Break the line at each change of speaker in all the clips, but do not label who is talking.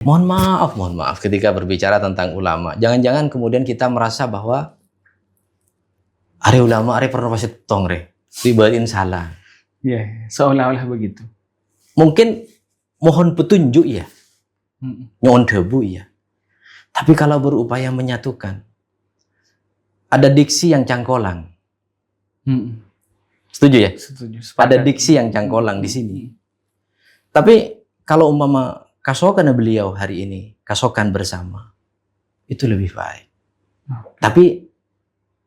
Mohon maaf ketika berbicara tentang ulama. Jangan-jangan kemudian kita merasa bahwa are ulama are pernah pasti tong re, ribatin salah.
Ya, seolah-olah begitu.
Mungkin mohon petunjuk ya, nyon debu ya. Tapi kalau berupaya menyatukan, ada diksi yang cangkolang. Setuju ya?
Setuju.
Ada diksi yang cangkolang di sini. Tapi kalau umpama kasokan beliau hari ini, kasokan bersama, itu lebih baik. Tapi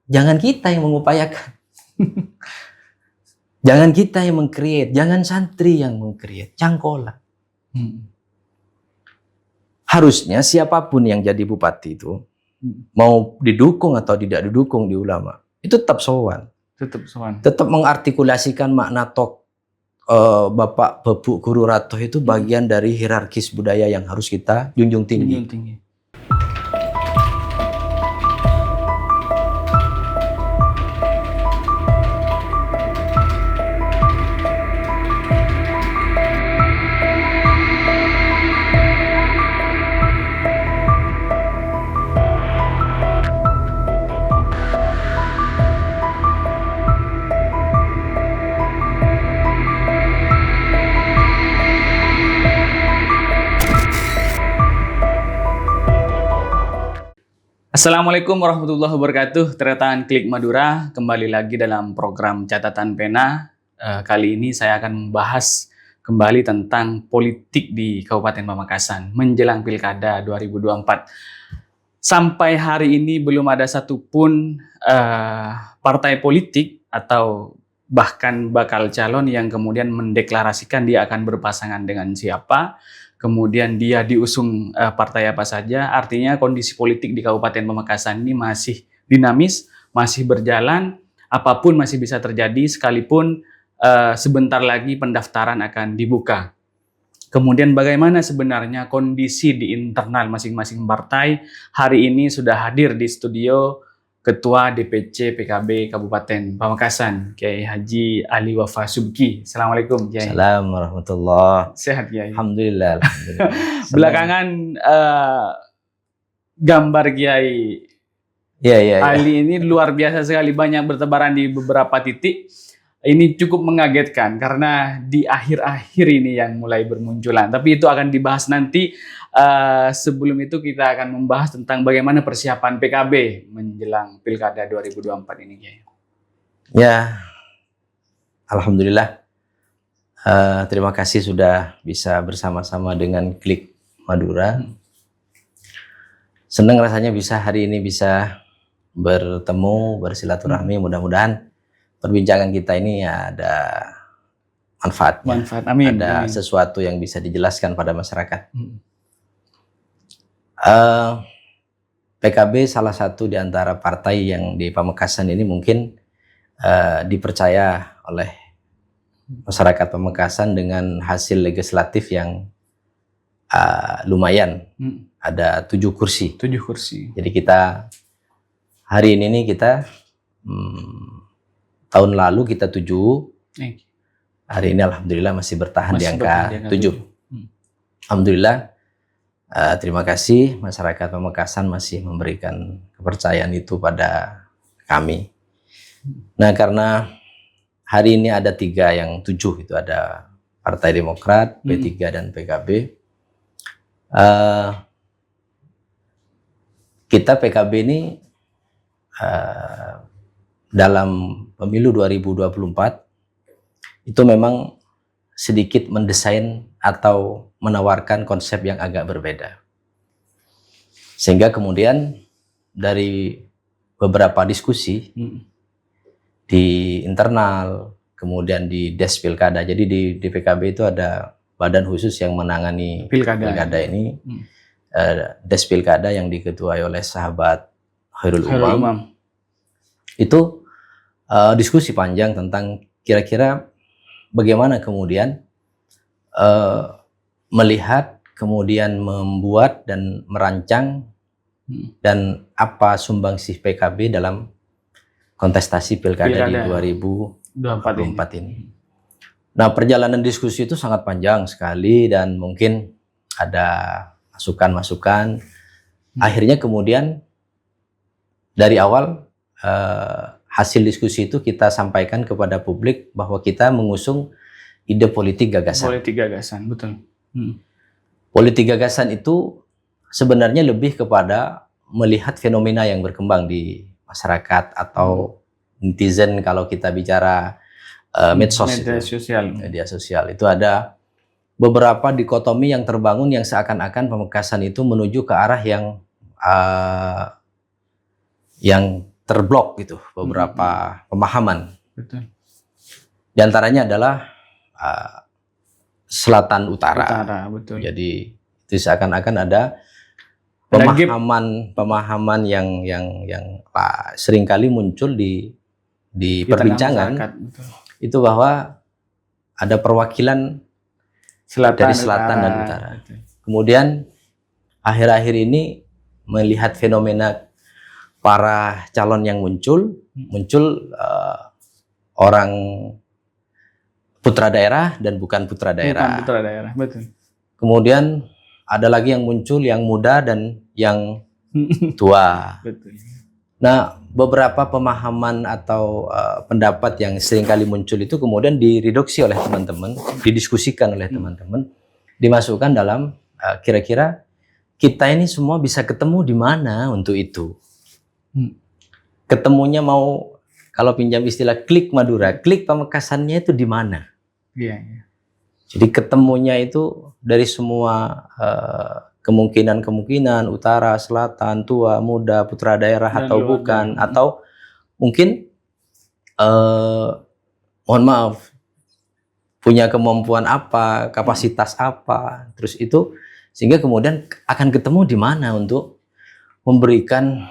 jangan kita yang mengupayakan. Jangan kita yang meng-create, jangan santri yang meng-create, cangkolan. Harusnya siapapun yang jadi bupati itu, mau didukung atau tidak didukung di ulama, itu tetap sowan. Tetap mengartikulasikan makna Bapak Babu Guru Ratoh itu bagian dari hierarkis budaya yang harus kita junjung tinggi.
Assalamualaikum warahmatullahi wabarakatuh. Tretaan Klik Madura kembali lagi dalam program Catatan Pena. Kali ini saya akan membahas kembali tentang politik di Kabupaten Pamekasan menjelang Pilkada 2024. Sampai hari ini belum ada satupun partai politik atau bahkan bakal calon yang kemudian mendeklarasikan dia akan berpasangan dengan siapa. Kemudian dia diusung partai apa saja, artinya kondisi politik di Kabupaten Pamekasan ini masih dinamis, masih berjalan, apapun masih bisa terjadi sekalipun sebentar lagi pendaftaran akan dibuka. Kemudian bagaimana sebenarnya kondisi di internal masing-masing partai? Hari ini sudah hadir di studio Ketua DPC PKB Kabupaten Pamekasan, Kiai Haji Ali Wafa Subki. Assalamualaikum, Kiai.
Assalamualaikum warahmatullahi.
Sehat, Kiai.
Alhamdulillah.
Belakangan gambar Kiai Ali ini luar biasa sekali, banyak bertebaran di beberapa titik. Ini cukup mengagetkan karena di akhir-akhir ini yang mulai bermunculan. Tapi itu akan dibahas nanti. Sebelum itu kita akan membahas tentang bagaimana persiapan PKB menjelang Pilkada 2024 ini, Kiai.
Ya, alhamdulillah. Terima kasih sudah bisa bersama-sama dengan Klik Madura. Senang rasanya bisa hari ini bisa bertemu, bersilaturahmi. Mudah-mudahan perbincangan kita ini ada manfaatnya.
Amin.
Ada sesuatu yang bisa dijelaskan pada masyarakat. PKB salah satu di antara partai yang di Pamekasan ini mungkin dipercaya oleh masyarakat Pamekasan dengan hasil legislatif yang lumayan. Ada 7 kursi.
7 kursi.
Jadi kita hari ini kita tahun lalu kita 7. Hari ini alhamdulillah masih bertahan di angka 7. Alhamdulillah. Terima kasih masyarakat Pamekasan masih memberikan kepercayaan itu pada kami. Nah, karena hari ini ada 3 yang 7, itu ada Partai Demokrat, P3 dan PKB. Kita PKB ini dalam pemilu 2024 itu memang sedikit mendesain atau menawarkan konsep yang agak berbeda. Sehingga kemudian dari beberapa diskusi di internal, kemudian di Des Pilkada. Jadi di PKB itu ada badan khusus yang menangani pilkada ini. Des Pilkada yang diketuai oleh sahabat Khairul Umam. Itu diskusi panjang tentang kira-kira bagaimana kemudian melihat, kemudian membuat dan merancang dan apa sumbangsih PKB dalam kontestasi Pilkada di 2024 ini. Nah, perjalanan diskusi itu sangat panjang sekali dan mungkin ada masukan-masukan. Akhirnya kemudian dari awal hasil diskusi itu kita sampaikan kepada publik bahwa kita mengusung ide politik gagasan.
Politik gagasan, betul.
Politik gagasan itu sebenarnya lebih kepada melihat fenomena yang berkembang di masyarakat atau netizen kalau kita bicara media sosial itu ada beberapa dikotomi yang terbangun yang seakan-akan Pamekasan itu menuju ke arah yang terblok gitu, beberapa pemahaman.
Betul.
Di antaranya adalah selatan utara.
Betul.
Jadi itu seakan-akan ada pemahaman yang seringkali muncul di perbincangan itu bahwa ada perwakilan dari selatan dan utara.
Betul.
Kemudian akhir-akhir ini melihat fenomena para calon yang muncul orang putra daerah dan bukan putra daerah.
Bukan putra daerah, betul.
Kemudian ada lagi yang muncul yang muda dan yang tua.
Betul.
Nah, beberapa pemahaman atau pendapat yang seringkali muncul itu kemudian direduksi oleh teman-teman, didiskusikan oleh teman-teman, dimasukkan dalam kira-kira kita ini semua bisa ketemu di mana untuk itu. Ketemunya mau kalau pinjam istilah klik Madura, klik Pamekasannya itu di mana?
Iya.
Jadi ketemunya itu dari semua kemungkinan utara, selatan, tua, muda, putra daerah dan atau bukan, atau mungkin mohon maaf punya kemampuan apa, kapasitas apa, terus itu sehingga kemudian akan ketemu di mana untuk memberikan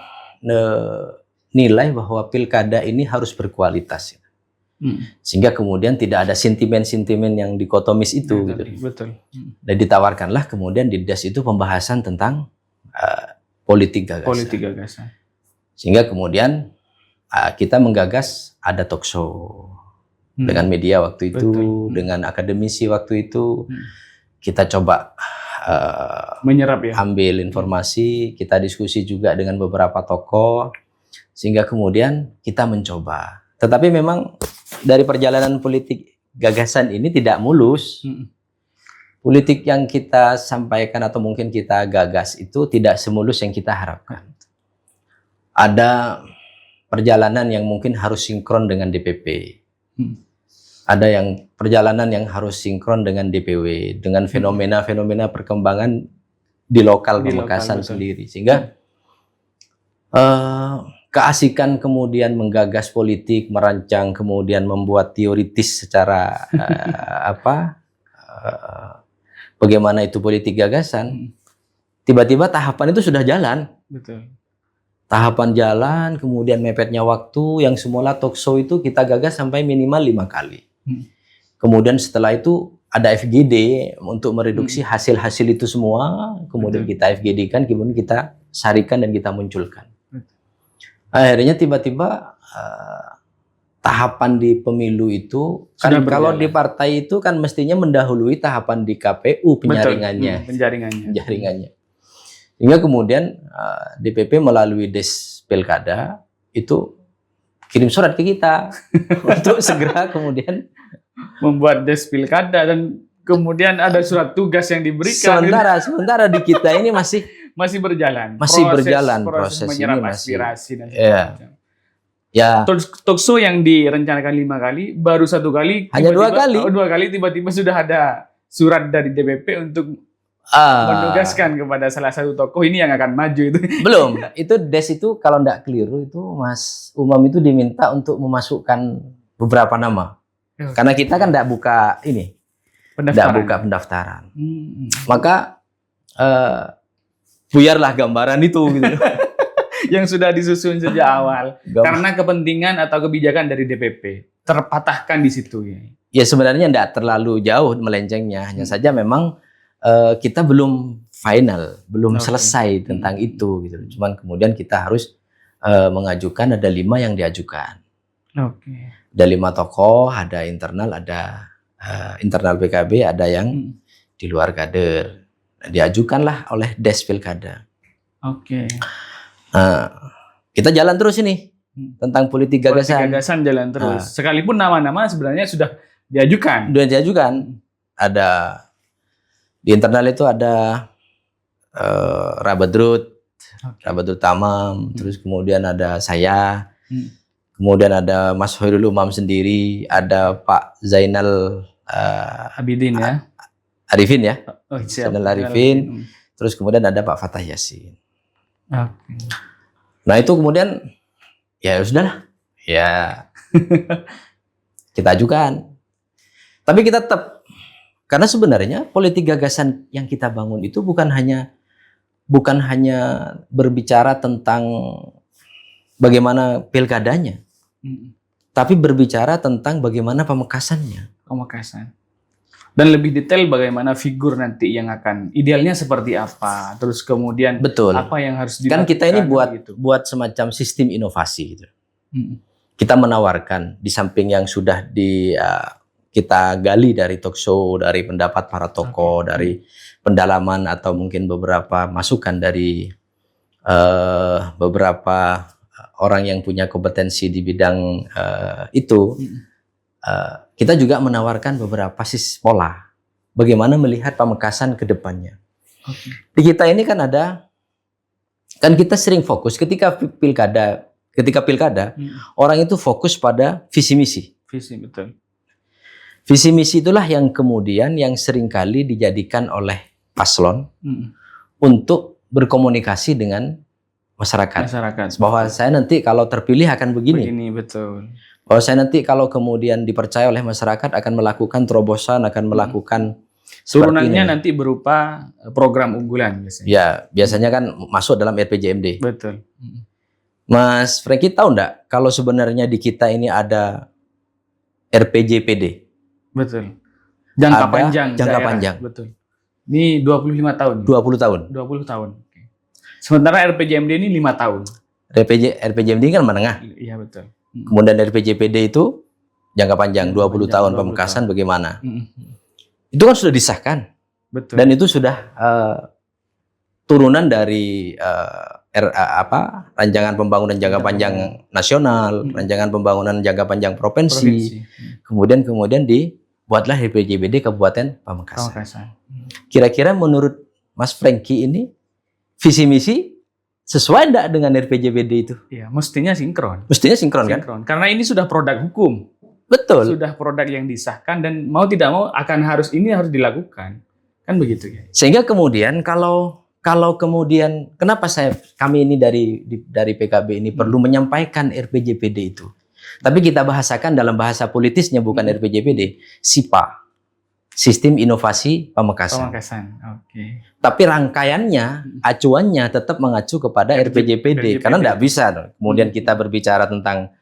nilai bahwa pilkada ini harus berkualitas. Sehingga kemudian tidak ada sentimen-sentimen yang dikotomis itu.
Betul,
gitu.
Betul.
Dan ditawarkanlah kemudian di DAS itu pembahasan tentang politik gagasan. Sehingga kemudian kita menggagas ada talk show dengan media waktu itu, dengan akademisi waktu itu. Kita coba
menyerap ya,
ambil informasi, kita diskusi juga dengan beberapa tokoh, sehingga kemudian kita mencoba. Tetapi memang dari perjalanan politik gagasan ini tidak mulus. Politik yang kita sampaikan atau mungkin kita gagas itu tidak semulus yang kita harapkan. Ada perjalanan yang mungkin harus sinkron dengan DPP. Ada yang perjalanan yang harus sinkron dengan DPW, dengan fenomena-fenomena perkembangan di lokal Pamekasan sendiri. Sehingga keasikan kemudian menggagas politik, merancang, kemudian membuat teoritis secara bagaimana itu politik gagasan. Tiba-tiba tahapan itu sudah jalan.
Betul.
Tahapan jalan, kemudian mepetnya waktu, yang semula talk show itu kita gagas sampai minimal 5 kali. Kemudian setelah itu ada FGD untuk mereduksi hasil-hasil itu semua, kemudian kita FGD-kan, kemudian kita sarikan dan kita munculkan. Akhirnya tiba-tiba tahapan di pemilu itu kan kalau di partai itu kan mestinya mendahului tahapan di KPU penyaringannya. Penjaringannya. Hingga kemudian DPP melalui Des Pilkada itu kirim surat ke kita untuk segera kemudian
membuat Des Pilkada, dan kemudian ada surat tugas yang diberikan.
Sementara di kita ini masih
berjalan.
Proses
menyerap
ini
aspirasi dan
sebagainya. Ya.
Talk show yang direncanakan 5 kali, baru 1 kali.
Hanya 2 kali.
2 kali tiba-tiba sudah ada surat dari DPP untuk menugaskan kepada salah satu tokoh ini yang akan maju itu.
Belum. Itu Des itu kalau tidak keliru itu Mas Umam itu diminta untuk memasukkan beberapa nama. Karena kita kan tidak buka ini. Tidak buka pendaftaran. Maka buyarlah gambaran itu gitu.
Yang sudah disusun sejak awal karena kepentingan atau kebijakan dari DPP terpatahkan di situ ya.
Ya sebenarnya tidak terlalu jauh melencengnya, hanya saja memang kita belum final, belum selesai tentang itu gitu. Cuman kemudian kita harus mengajukan, ada 5 yang diajukan. Ada 5 tokoh, ada internal PKB, ada yang di luar kader. diajukanlah oleh Des Pilkada.
Oke.
Kita jalan terus ini tentang politik gagasan.
Politik gagasan jalan terus. Sekalipun nama-nama sebenarnya sudah diajukan.
Sudah diajukan. Ada di internal itu ada Rabadrut Tamam, terus kemudian ada saya, kemudian ada Mas Hoirul Umam sendiri, ada Pak Zainal
Abidin ya.
Arifin ya.
Oh, siap.
Zainal Arifin. Terus kemudian ada Pak Fatah Yasin.
Okay.
Nah itu kemudian ya sudahlah, ya kita ajukan. Tapi kita tetap, karena sebenarnya politik gagasan yang kita bangun itu bukan hanya berbicara tentang bagaimana pilkadanya, tapi berbicara tentang bagaimana pamekasannya.
Pamekasan. Dan lebih detail bagaimana figur nanti yang akan idealnya seperti apa, terus kemudian
betul,
apa yang harus dilakukan.
Kan kita ini
gitu.
buat semacam sistem inovasi gitu. Kita menawarkan di samping yang sudah kita gali dari talk show, dari pendapat para tokoh, dari pendalaman atau mungkin beberapa masukan dari beberapa orang yang punya kompetensi di bidang itu. Kita juga menawarkan beberapa pola bagaimana melihat Pamekasan ke depannya. Di kita ini kan kita sering fokus ketika pilkada, orang itu fokus pada visi misi.
Visi, betul.
Visi misi itulah yang kemudian yang seringkali dijadikan oleh paslon untuk berkomunikasi dengan masyarakat. Bahwa saya nanti kalau terpilih akan begini.
Begini, betul.
Bahwa saya nanti kalau kemudian dipercaya oleh masyarakat akan melakukan terobosan, akan melakukan
turunannya nanti berupa program unggulan biasanya.
Ya, biasanya kan masuk dalam RPJMD.
Betul.
Mas Franky tahu enggak kalau sebenarnya di kita ini ada RPJPD?
Betul. Jangka panjang.
Jangka panjang.
Betul. Ini 25 tahun.
20 tahun.
20 tahun. Sementara RPJMD ini 5 tahun.
RPJMD kan menengah.
Iya, betul.
Kemudian RPJPD itu jangka panjang, 20 tahun Pamekasan bagaimana? Itu kan sudah disahkan.
Betul.
Dan itu sudah turunan dari rancangan pembangunan jangka panjang nasional, rancangan pembangunan jangka panjang provinsi. Kemudian dibuatlah RPJPD Kabupaten Pamekasan. Kira-kira menurut Mas Franky ini visi misi sesuai enggak dengan RPJPD itu?
Iya, mestinya sinkron.
Mestinya sinkron kan?
Karena ini sudah produk hukum.
Betul.
Sudah produk yang disahkan dan mau tidak mau harus dilakukan. Kan begitu ya.
Sehingga kemudian kalau kemudian kenapa kami ini dari PKB ini perlu menyampaikan RPJPD itu. Tapi kita bahasakan dalam bahasa politisnya bukan RPJPD, SIPA. Sistem Inovasi Pamekasan.
Oke.
Tapi rangkaiannya, acuannya tetap mengacu kepada RPJPD. Karena tidak bisa. Kemudian kita berbicara tentang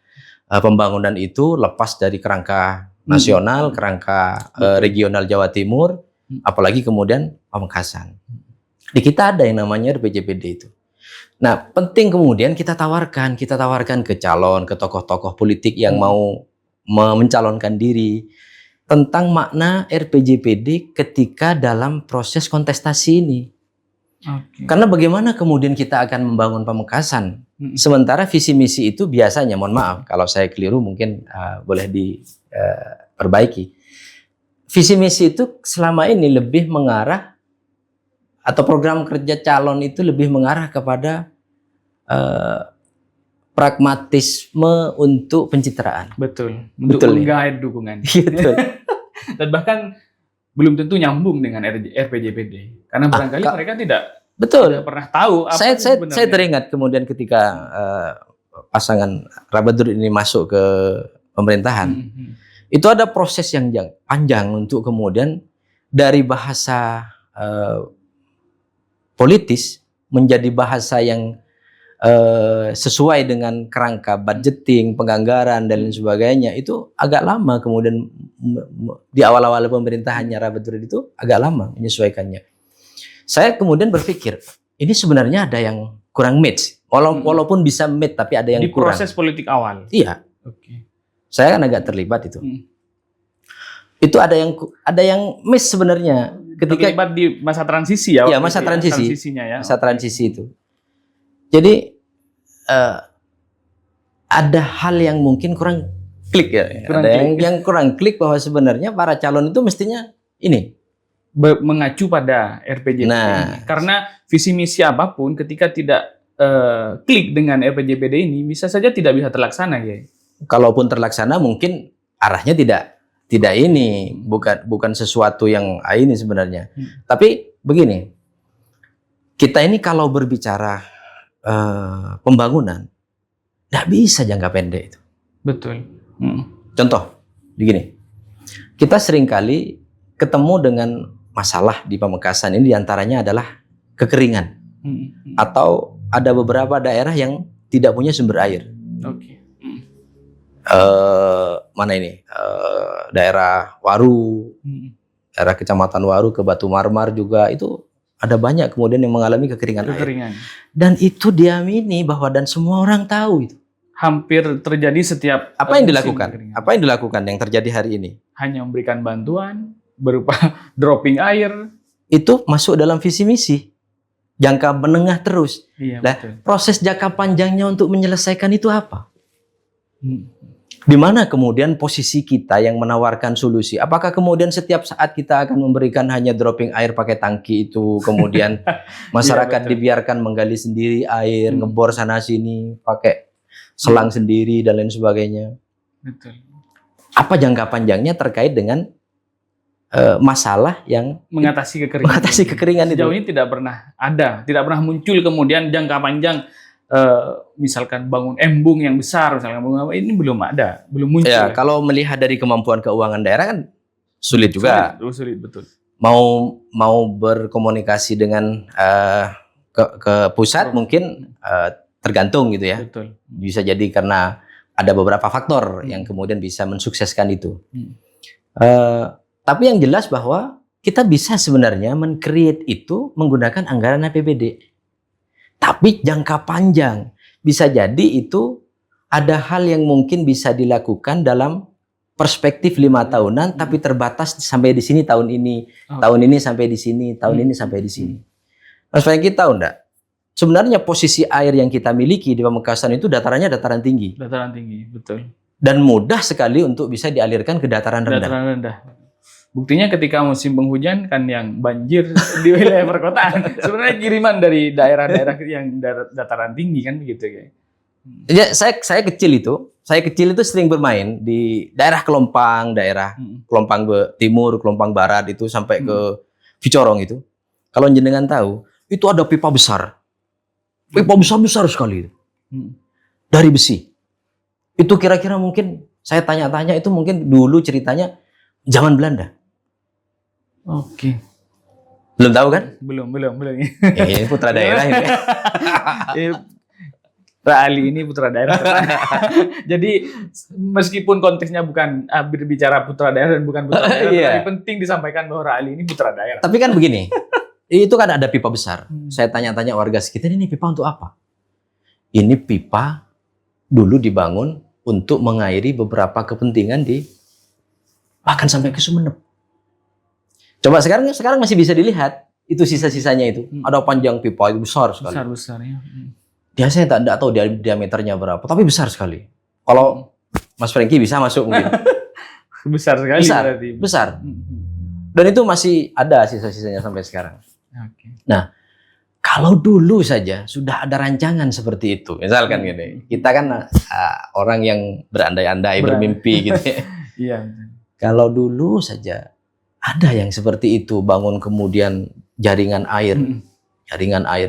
pembangunan itu lepas dari kerangka nasional, kerangka regional Jawa Timur, apalagi kemudian Pamekasan. Di kita ada yang namanya RPJPD itu. Nah, penting kemudian kita tawarkan ke ke tokoh-tokoh politik yang mau mencalonkan diri, tentang makna RPJPD ketika dalam proses kontestasi ini. Karena bagaimana kemudian kita akan membangun Pamekasan, sementara visi misi itu biasanya, mohon maaf kalau saya keliru mungkin boleh diperbaiki. Visi misi itu selama ini lebih mengarah, atau program kerja calon itu lebih mengarah kepada pragmatisme untuk pencitraan.
Betul. Untuk menggait dukungan.
Betul.
Dan bahkan belum tentu nyambung dengan RPJPD. Karena barangkali mereka tidak pernah tahu apa
saya teringat kemudian ketika pasangan Rabadrut ini masuk ke pemerintahan. Itu ada proses yang panjang untuk kemudian dari bahasa politis menjadi bahasa yang sesuai dengan kerangka budgeting, penganggaran dan lain sebagainya. Itu agak lama kemudian di awal-awal pemerintahannya Rabadrut itu agak lama menyesuaikannya. Saya kemudian berpikir ini sebenarnya ada yang kurang match. Walaupun bisa match tapi ada yang kurang.
Di proses politik awal.
Iya. Saya kan agak terlibat itu. Itu ada yang miss sebenarnya. ketika
terlibat di masa transisi ya.
Iya, masa transisi.
Transisinya ya.
Masa transisi itu. Jadi ada hal yang mungkin kurang klik ya. Yang kurang klik bahwa sebenarnya para calon itu mestinya ini
mengacu pada RPJMD.
Nah,
karena visi misi apapun ketika tidak klik dengan RPJMD ini bisa saja tidak bisa terlaksana, ya.
Kalaupun terlaksana mungkin arahnya tidak ini, bukan sesuatu yang ini sebenarnya. Tapi begini, kita ini kalau berbicara pembangunan, nggak bisa jangka pendek itu.
Betul.
Contoh, begini, kita seringkali ketemu dengan masalah di Pamekasan ini, diantaranya adalah kekeringan, atau ada beberapa daerah yang tidak punya sumber air.
Oke.
Mana ini? Daerah Waru, daerah Kecamatan Waru ke Batu Marmar juga itu ada banyak kemudian yang mengalami kekeringan air. Dan itu diamini bahwa dan semua orang tahu itu.
Hampir terjadi setiap
apa yang dilakukan? Kekeringan. Apa yang dilakukan yang terjadi hari ini?
Hanya memberikan bantuan berupa dropping air.
Itu masuk dalam visi misi. Jangka menengah terus.
Iya,
nah, proses jangka panjangnya untuk menyelesaikan itu apa? Di mana kemudian posisi kita yang menawarkan solusi? Apakah kemudian setiap saat kita akan memberikan hanya dropping air pakai tangki itu, kemudian masyarakat dibiarkan menggali sendiri air, ngebor sana sini, pakai selang sendiri dan lain sebagainya?
Betul.
Apa jangka panjangnya terkait dengan masalah yang
mengatasi
kekeringan itu?
Sejauh ini tidak pernah muncul kemudian jangka panjang. Misalkan bangun embung yang besar, misalkan ini belum muncul.
Ya, kalau melihat dari kemampuan keuangan daerah kan sulit juga.
Sulit betul.
Mau berkomunikasi dengan ke pusat mungkin tergantung gitu ya.
Betul.
Bisa jadi karena ada beberapa faktor yang kemudian bisa mensukseskan itu. Tapi yang jelas bahwa kita bisa sebenarnya men-create itu menggunakan anggaran APBD. Tapi jangka panjang, bisa jadi itu ada hal yang mungkin bisa dilakukan dalam perspektif 5 tahunan, tapi terbatas sampai di sini tahun ini, tahun ini sampai di sini, tahun ini sampai di sini. Mas Franky tahu enggak? Sebenarnya posisi air yang kita miliki di Pamekasan itu datarannya dataran tinggi.
Dataran tinggi, betul.
Dan mudah sekali untuk bisa dialirkan ke dataran rendah.
Dataran rendah. Buktinya ketika musim penghujan kan yang banjir di wilayah perkotaan sebenarnya kiriman dari daerah-daerah yang dataran tinggi kan begitu ya.
Ya, saya kecil itu sering bermain di daerah Kelompang, Kelompang Timur, Kelompang Barat itu sampai ke Vicorong itu. Kalau jenengan tahu, itu ada pipa besar. Pipa besar sekali itu. Dari besi. Itu kira-kira mungkin saya tanya-tanya itu mungkin dulu ceritanya zaman Belanda.
Oke.
Belum tahu kan?
Belum.
Ini putra daerah ini.
Pak Ali ini putra daerah. Jadi meskipun konteksnya bukan berbicara putra daerah dan bukan putra daerah, tapi penting disampaikan bahwa Ali ini putra daerah.
Tapi kan begini, itu kan ada pipa besar. Saya tanya-tanya warga sekitar, ini pipa untuk apa? Ini pipa dulu dibangun untuk mengairi beberapa kepentingan bahkan sampai ke Sumeneb. Coba sekarang masih bisa dilihat itu sisa-sisanya itu. Ada panjang pipa itu besar sekali.
Besar ya.
Dia saya tidak tahu diameternya berapa, tapi besar sekali. Kalau Mas Franky bisa masuk mungkin.
Besar sekali berarti.
Besar. Dan itu masih ada sisa-sisanya sampai sekarang.
Okay.
Nah, kalau dulu saja sudah ada rancangan seperti itu, misalkan gini, kita kan orang yang berandai-andai, bermimpi gitu ya.
Iya.
Kalau dulu saja ada yang seperti itu, bangun kemudian jaringan air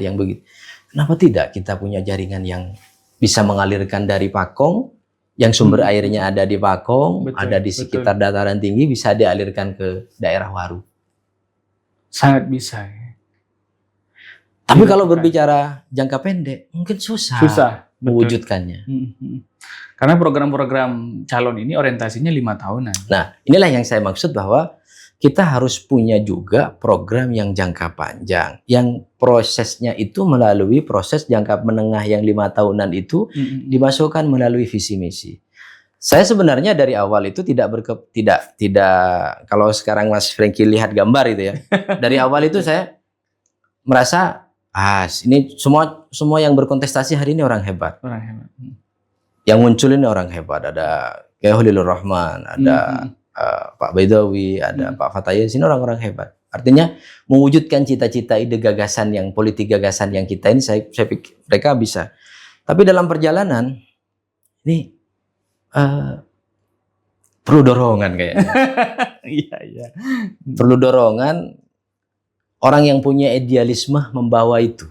yang begitu. Kenapa tidak kita punya jaringan yang bisa mengalirkan dari Pakong, yang sumber airnya ada di Pakong, ada di sekitar dataran tinggi, bisa dialirkan ke daerah Waru?
Sangat bisa. Ya.
Tapi kalau berbicara jangka pendek, mungkin susah mewujudkannya.
Karena program-program calon ini orientasinya 5 tahunan.
Nah, inilah yang saya maksud bahwa kita harus punya juga program yang jangka panjang, yang prosesnya itu melalui proses jangka menengah yang 5 tahunan itu dimasukkan melalui visi misi. Saya sebenarnya dari awal itu tidak kalau sekarang Mas Franky lihat gambar itu ya. Dari awal itu saya merasa ini semua yang berkontestasi hari ini orang hebat.
Orang hebat.
Yang muncul ini orang hebat. Ada Kiai Khalilur Rahman, ada Pak Baidawi, ada Pak Fatayat, sini orang-orang hebat. Artinya mewujudkan cita-cita, ide, gagasan yang politik gagasan yang kita ini saya pikir mereka bisa. Tapi dalam perjalanan ini perlu dorongan kayaknya.
Iya.
Perlu dorongan orang yang punya idealisme membawa itu.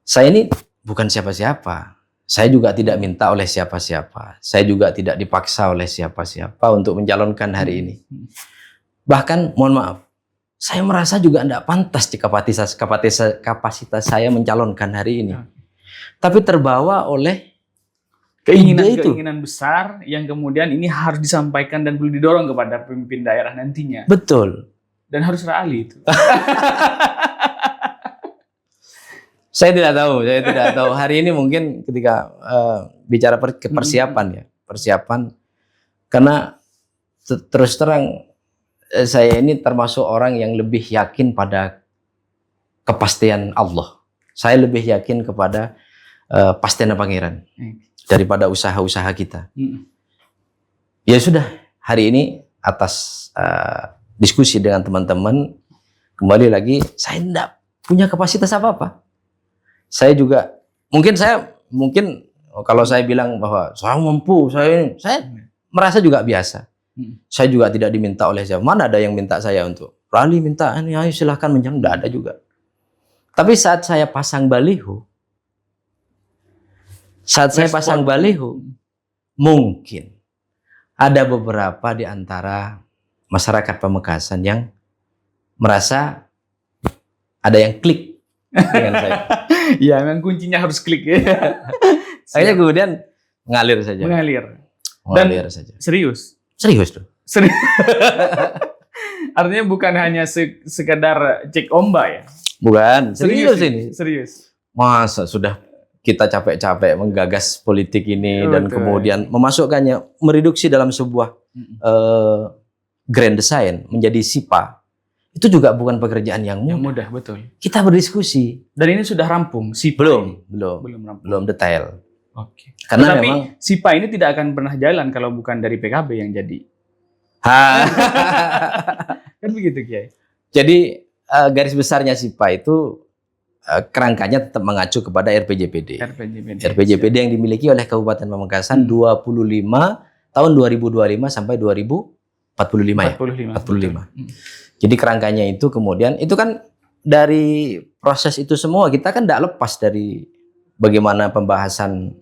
Saya ini bukan siapa-siapa. Saya juga tidak minta oleh siapa-siapa. Saya juga tidak dipaksa oleh siapa-siapa untuk mencalonkan hari ini. Bahkan, mohon maaf, saya merasa juga tidak pantas di kapasitas saya mencalonkan hari ini. Tapi terbawa oleh
keinginan besar yang kemudian ini harus disampaikan dan perlu didorong kepada pemimpin daerah nantinya.
Betul.
Dan harus rally itu.
Saya tidak tahu. Hari ini mungkin ketika bicara persiapan karena terus terang saya ini termasuk orang yang lebih yakin pada kepastian Allah. Saya lebih yakin kepada pastian Pangeran daripada usaha-usaha kita. Ya sudah, hari ini atas diskusi dengan teman-teman, kembali lagi saya tidak punya kapasitas apa-apa. Saya juga mungkin kalau saya bilang bahwa saya mampu, saya merasa juga biasa. Saya juga tidak diminta oleh siapa. Mana ada yang minta saya untuk rally, minta ini, ayo silahkan menjang, tidak ada juga. Tapi saat saya pasang baliho, mungkin ada beberapa di antara masyarakat Pamekasan yang merasa ada yang klik dengan saya.
Ya, memang kuncinya harus klik ya.
Akhirnya kemudian mengalir saja.
Saja. Serius tuh. Artinya bukan hanya sekedar cek ombak ya.
Bukan, serius. Masa sudah kita capek-capek menggagas politik ini dan kemudian memasukkannya, mereduksi dalam sebuah grand design menjadi SIPA. Itu juga bukan pekerjaan yang mudah.
Betul.
Kita berdiskusi.
Dan ini sudah rampung, SIPA
belum detail.
Oke.
Karena
tapi
memang
SIPA ini tidak akan pernah jalan kalau bukan dari PKB yang jadi. Kan begitu, Kiai.
Jadi garis besarnya SIPA itu kerangkanya tetap mengacu kepada RPJPD. RPJPD yang dimiliki oleh Kabupaten Pamekasan 25 tahun 2025 sampai 2045 ya. Jadi kerangkanya itu kemudian itu kan dari proses itu semua kita kan tidak lepas dari bagaimana pembahasan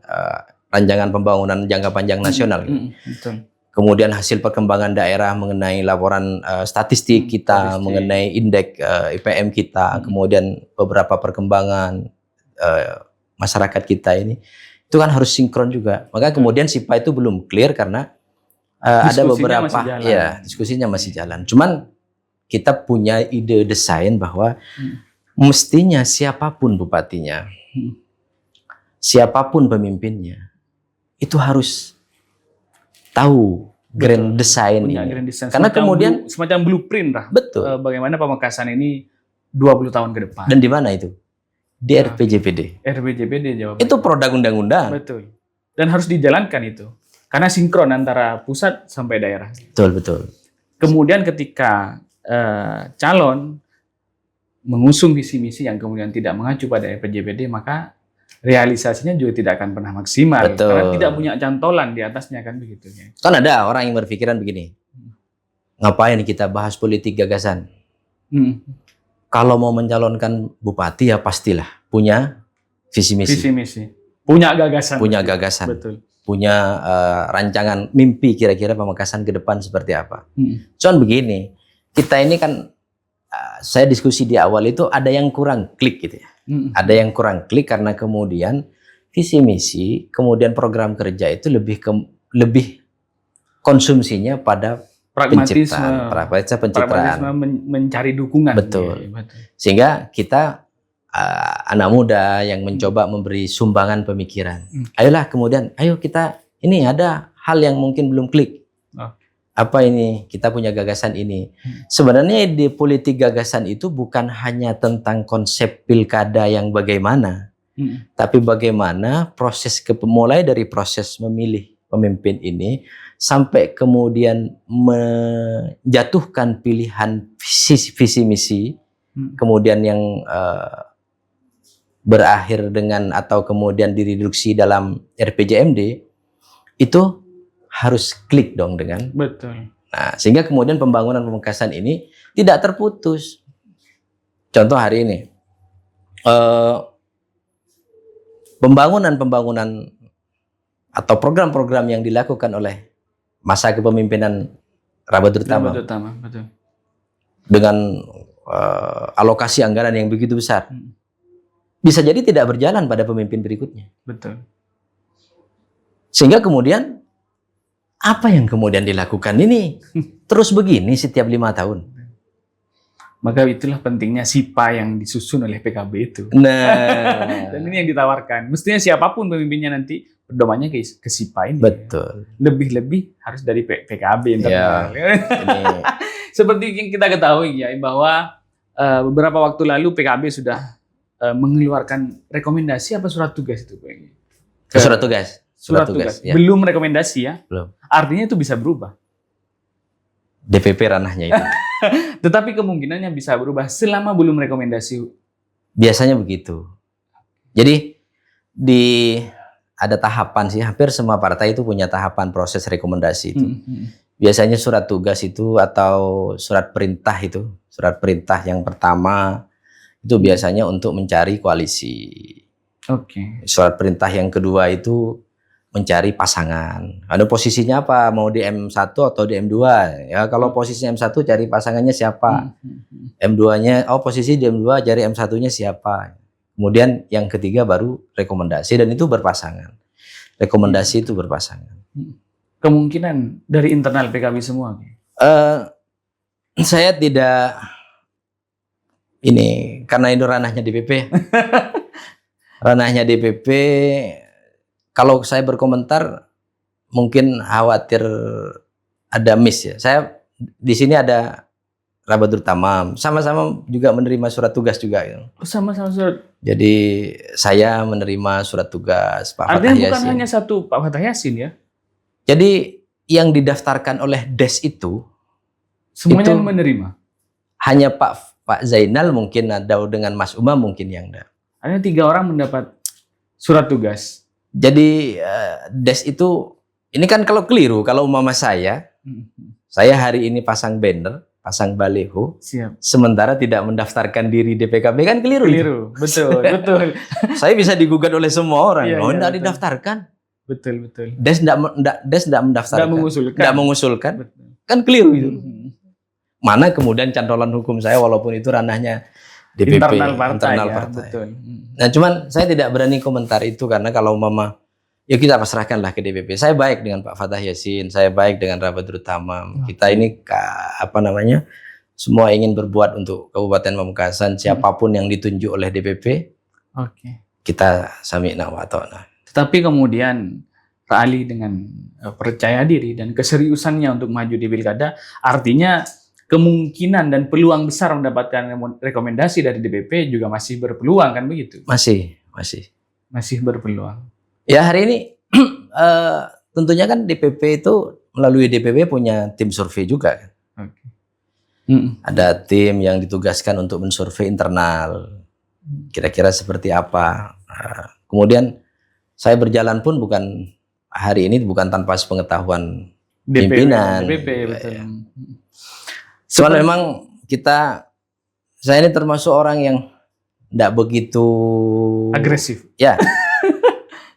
rancangan pembangunan jangka panjang nasional.
Betul.
Kemudian hasil perkembangan daerah mengenai laporan statistik kita, mengenai indeks IPM kita, kemudian beberapa perkembangan masyarakat kita ini, itu kan harus sinkron juga. Maka kemudian SIPA itu belum clear karena ada beberapa, diskusinya masih jalan. Cuman kita punya ide desain bahwa mestinya siapapun bupatinya, siapapun pemimpinnya, itu harus tahu grand design ini. Karena kemudian
semacam blueprint lah.
Betul.
Bagaimana Pamekasan ini 20 tahun ke depan.
Dan di mana itu? Di RPJPD.
RPJPD jawabannya.
Itu produk undang-undang.
Betul. Dan harus dijalankan itu. Karena sinkron antara pusat sampai daerah.
Betul.
Kemudian ketika calon mengusung visi misi yang kemudian tidak mengacu pada RPJPD, maka realisasinya juga tidak akan pernah maksimal.
Betul.
Karena tidak punya cantolan di atasnya, kan begitu ya.
Kan ada orang yang berpikiran begini, ngapain kita bahas politik gagasan? Kalau mau mencalonkan bupati ya pastilah punya visi misi. Punya gagasan.
Betul.
Punya rancangan mimpi kira-kira Pamekasan ke depan seperti apa. Cuman begini, kita ini kan saya diskusi di awal itu ada yang kurang klik gitu ya. Ada yang kurang klik karena kemudian visi misi, kemudian program kerja itu lebih konsumsinya pada pencitraan,
mencari dukungan.
Betul. Sehingga kita anak muda yang mencoba memberi sumbangan pemikiran. Ayolah kemudian, ayo kita ini ada hal yang mungkin belum klik.
Oh.
Apa ini? Kita punya gagasan ini. Sebenarnya di politik gagasan itu bukan hanya tentang konsep pilkada yang bagaimana, tapi bagaimana proses mulai dari proses memilih pemimpin ini sampai kemudian menjatuhkan pilihan visi misi, kemudian yang berakhir dengan atau kemudian direduksi dalam RPJMD, itu harus klik dong dengan.
Betul.
Nah, sehingga kemudian pembangunan Pamekasan ini tidak terputus. Contoh hari ini, pembangunan atau program-program yang dilakukan oleh masa kepemimpinan Rabadur Tamam,
betul.
dengan alokasi anggaran yang begitu besar, bisa jadi tidak berjalan pada pemimpin berikutnya.
Betul.
Sehingga kemudian apa yang kemudian dilakukan ini terus begini setiap 5 tahun.
Maka itulah pentingnya SIPA yang disusun oleh PKB itu.
Nah,
dan ini yang ditawarkan. Mestinya siapapun pemimpinnya nanti berdomanya ke SIPA ini.
Betul.
Lebih-lebih harus dari PKB internal.
Ya, ini.
Seperti yang kita ketahui ya, bahwa beberapa waktu lalu PKB sudah mengeluarkan rekomendasi apa surat tugas itu, Pak?
Surat tugas.
Surat tugas. Ya. Belum rekomendasi ya.
Belum.
Artinya itu bisa berubah.
DPP ranahnya itu.
Tetapi kemungkinannya bisa berubah selama belum rekomendasi.
Biasanya begitu. Jadi ada tahapan sih, hampir semua partai itu punya tahapan proses rekomendasi itu. Biasanya surat tugas itu atau surat perintah yang pertama itu biasanya untuk mencari koalisi.
Oke.
Surat perintah yang kedua itu mencari pasangan. Ada posisinya apa? Mau di M1 atau di M2? Ya, kalau posisinya M1 cari pasangannya siapa? M2-nya, posisi di M2 cari M1-nya siapa? Kemudian yang ketiga baru rekomendasi, dan itu berpasangan. Rekomendasi itu berpasangan.
Kemungkinan dari internal PKB semua?
Saya tidak karena itu ranahnya DPP. Ranahnya DPP. Kalau saya berkomentar mungkin khawatir ada miss ya. Saya di sini ada Rabadur Tamam, sama-sama juga menerima surat tugas juga.
Sama-sama surat.
Jadi saya menerima surat tugas Pak Fatah Yasin.
Artinya bukan hanya satu Pak Fatah Yasin ya?
Jadi yang didaftarkan oleh DES itu
semuanya itu menerima.
Hanya Pak Zainal mungkin ada, dengan Mas Umam mungkin yang enggak.
Hanya 3 orang mendapat surat tugas.
Jadi DES itu, ini kan kalau keliru, kalau umpama saya hari ini pasang banner, pasang baliho, sementara tidak mendaftarkan diri DPKB, kan keliru.
Betul.
Saya bisa digugat oleh semua orang. Tidak didaftarkan.
Betul.
DES tidak mendaftarkan. Tidak mengusulkan.
Betul.
Kan keliru itu. Mana kemudian cantolan hukum saya, walaupun itu ranahnya DPP, internal partai.
Betul.
Nah, cuman saya tidak berani komentar itu, karena kalau ya kita pasrahkanlah ke DPP. Saya baik dengan Pak Fatah Yasin, saya baik dengan Rabadur Tamam. Kita ini semua ingin berbuat untuk Kabupaten Pamekasan. Siapapun yang ditunjuk oleh DPP, kita sami'na wa ta'na.
Tetapi kemudian Pak Ali dengan percaya diri dan keseriusannya untuk maju di pilkada, artinya kemungkinan dan peluang besar mendapatkan rekomendasi dari DPP juga masih berpeluang, kan begitu? Masih berpeluang.
Ya, hari ini tentunya kan DPP itu melalui DPP punya tim survei juga. Ada tim yang ditugaskan untuk mensurvei internal. Kira-kira seperti apa. Kemudian saya berjalan pun hari ini bukan tanpa sepengetahuan pimpinan.
DPP, betul.
Soalnya memang saya ini termasuk orang yang tidak begitu
agresif.
Ya.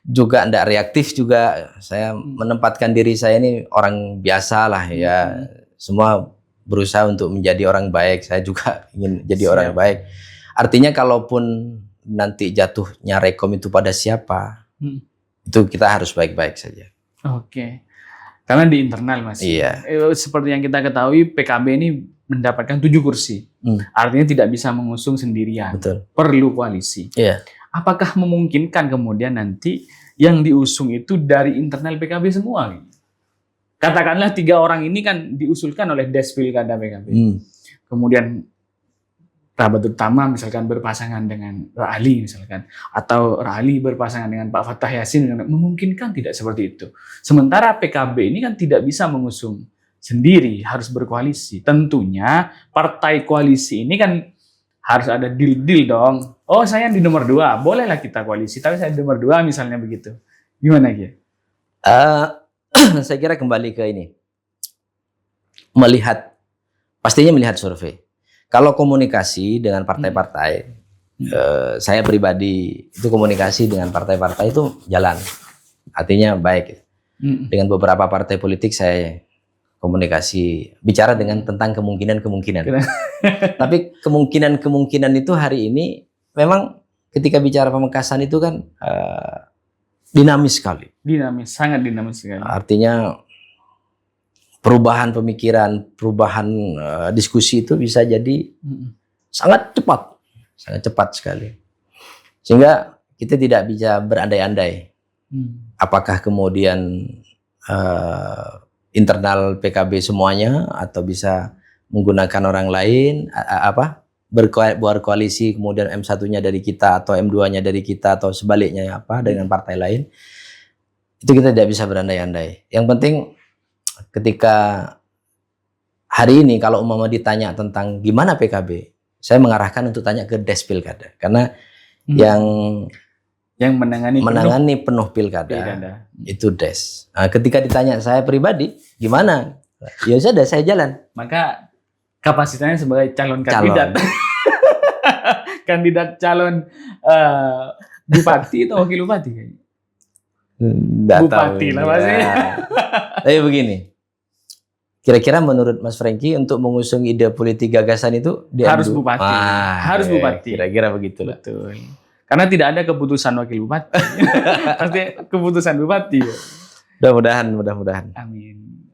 Juga tidak reaktif juga. Saya menempatkan diri saya ini orang biasa lah ya. Semua berusaha untuk menjadi orang baik. Saya juga ingin jadi orang baik. Artinya kalaupun nanti jatuhnya rekom itu pada siapa, itu kita harus baik-baik saja.
Oke. Karena di internal masih.
Iya.
Seperti yang kita ketahui, PKB ini mendapatkan 7 kursi. Artinya tidak bisa mengusung sendirian.
Betul.
Perlu koalisi.
Iya.
Apakah memungkinkan kemudian nanti yang diusung itu dari internal PKB semua? katakanlah 3 orang ini kan diusulkan oleh Des Pilkada PKB. Kemudian Rabat utama misalkan berpasangan dengan Ra'ali misalkan, atau Ra'ali berpasangan dengan Pak Fattah Yasin, memungkinkan tidak seperti itu. Sementara PKB ini kan tidak bisa mengusung sendiri, harus berkoalisi. Tentunya partai koalisi ini kan harus ada deal-deal dong. Oh, saya di nomor 2, bolehlah kita koalisi, tapi saya di nomor 2 misalnya begitu. Gimana Ki?
Saya kira kembali ke ini, pastinya melihat survei. Kalau komunikasi dengan partai-partai, saya pribadi itu komunikasi dengan partai-partai itu jalan, artinya baik. Dengan beberapa partai politik saya komunikasi, bicara tentang kemungkinan-kemungkinan. Tapi kemungkinan-kemungkinan itu hari ini memang ketika bicara Pamekasan itu kan dinamis sekali.
Dinamis, sangat dinamis sekali.
Artinya perubahan pemikiran, perubahan diskusi itu bisa jadi sangat cepat sekali. Sehingga kita tidak bisa berandai-andai. Apakah kemudian internal PKB semuanya atau bisa menggunakan orang lain, berkoalisi kemudian M1-nya dari kita atau M2-nya dari kita atau sebaliknya dengan partai lain. Itu kita tidak bisa berandai-andai. Yang penting ketika hari ini kalau umpama ditanya tentang gimana PKB, saya mengarahkan untuk tanya ke Des Pilkada, karena yang menangani penuh pilkada itu Des. Nah, ketika ditanya saya pribadi gimana, ya sudah saya jalan.
Maka kapasitasnya sebagai calon kandidat, kandidat calon bupati atau wakil bupati kayaknya. Bupati lah pasti.
Tapi begini, kira-kira menurut Mas Franky untuk mengusung ide politik gagasan itu
harus bupati. Harus bupati.
Kira-kira begitu.
Betul. Karena tidak ada keputusan wakil bupati. Pasti keputusan bupati.
Mudah-mudahan.
Amin.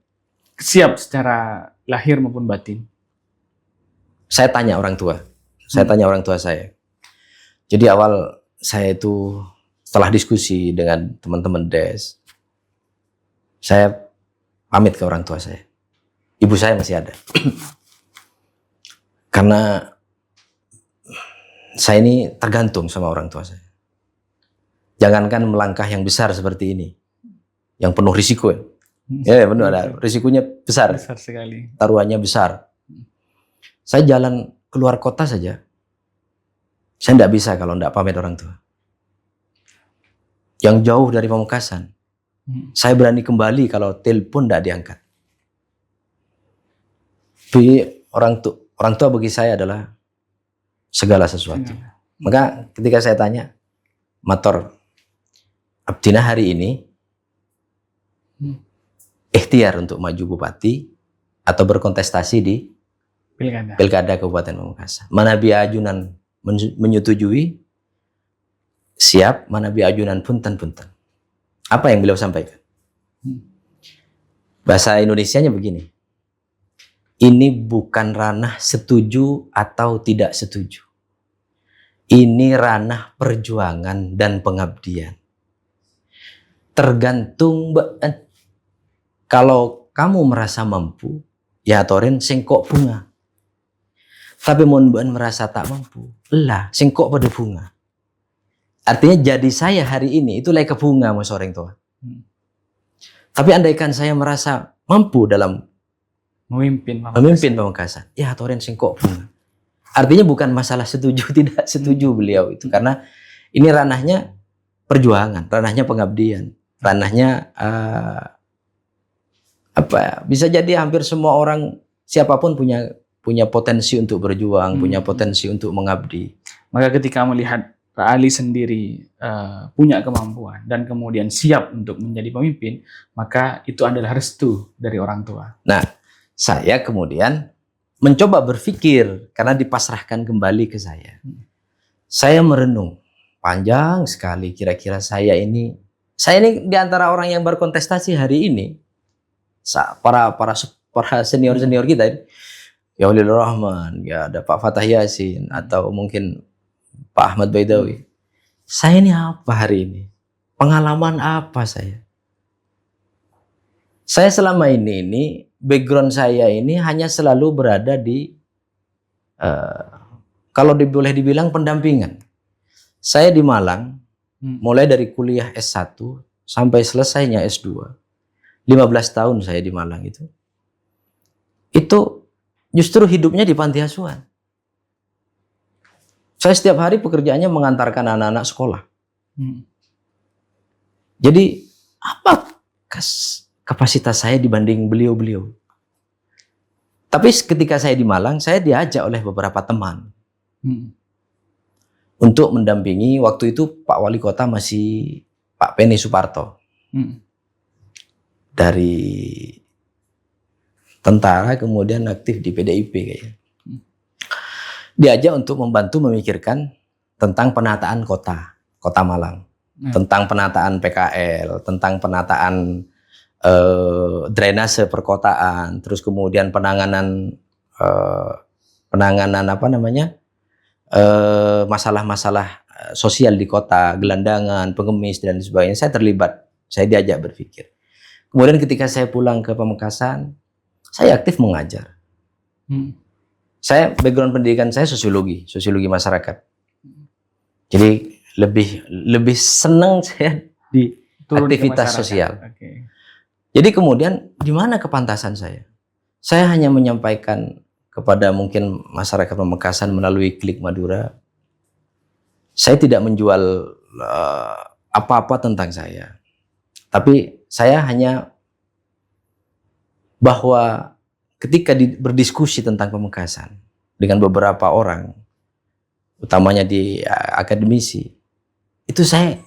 Siap secara lahir maupun batin.
Saya tanya orang tua. Saya. Jadi awal saya itu setelah diskusi dengan teman-teman Des, saya pamit ke orang tua saya. Ibu saya masih ada. Karena saya ini tergantung sama orang tua saya. Jangankan melangkah yang besar seperti ini, yang penuh risiko. Ya benar, ada risikonya besar.
Besar sekali.
Taruhannya besar. Saya jalan keluar kota saja, saya tidak bisa kalau tidak pamit orang tua. Yang jauh dari Pamekasan, saya berani kembali kalau telepon tidak diangkat. Orang tua bagi saya adalah segala sesuatu. Maka ketika saya tanya, Mator, Abdina hari ini ikhtiar untuk maju bupati atau berkontestasi di Pilkada Kabupaten Pamekasan. Mana biajunan menyetujui, siap, mana biajunan punten-punten. Apa yang beliau sampaikan? Bahasa Indonesianya begini. Ini bukan ranah setuju atau tidak setuju. Ini ranah perjuangan dan pengabdian. Tergantung kalau kamu merasa mampu, ya toren sengkok bunga. Tapi mohon merasa tak mampu, lah sengkok pada bunga. Artinya jadi saya hari ini itu like bunga mas orang tua. Tapi andaikan saya merasa mampu dalam memimpin Pamekasan, ya toren sengkok bunga. Artinya bukan masalah setuju tidak setuju beliau itu, karena ini ranahnya perjuangan, ranahnya pengabdian, ranahnya bisa jadi hampir semua orang siapapun punya potensi untuk berjuang, punya potensi untuk mengabdi.
Maka ketika melihat Ra'ali sendiri punya kemampuan dan kemudian siap untuk menjadi pemimpin, maka itu adalah restu dari orang tua.
Nah, saya kemudian mencoba berpikir karena dipasrahkan kembali ke saya. Saya merenung panjang sekali, kira-kira saya ini di antara orang yang berkontestasi hari ini, para senior kita ini, ya Walilur Rahman, ya ada Pak Fattah Yasin, atau mungkin Pak Ahmad Baidawi. Saya ini apa hari ini? Pengalaman apa saya? Saya selama ini background saya ini hanya selalu berada di kalau boleh dibilang pendampingan. Saya di Malang mulai dari kuliah S1 sampai selesainya S2. 15 tahun saya di Malang itu. Itu justru hidupnya di panti asuhan. Saya setiap hari pekerjaannya mengantarkan anak-anak sekolah. Jadi apa kapasitas saya dibanding beliau-beliau? Tapi ketika saya di Malang, saya diajak oleh beberapa teman untuk mendampingi. Waktu itu Pak Wali Kota masih Pak Penny Suparto. Dari tentara kemudian aktif di PDIP kayaknya. Diajak untuk membantu memikirkan tentang penataan kota Malang. Tentang penataan PKL, tentang penataan drainase perkotaan, terus kemudian penanganan masalah-masalah sosial di kota, gelandangan, pengemis dan sebagainya. Saya terlibat, saya diajak berpikir. Kemudian ketika saya pulang ke Pamekasan, saya aktif mengajar. Saya background pendidikan saya sosiologi masyarakat. Jadi lebih senang saya di aktivitas sosial. Jadi kemudian di mana kepantasan saya? Saya hanya menyampaikan kepada mungkin masyarakat Pamekasan melalui Klik Madura. Saya tidak menjual apa-apa tentang saya. Tapi saya hanya bahwa ketika berdiskusi tentang Pamekasan dengan beberapa orang, utamanya di akademisi, itu saya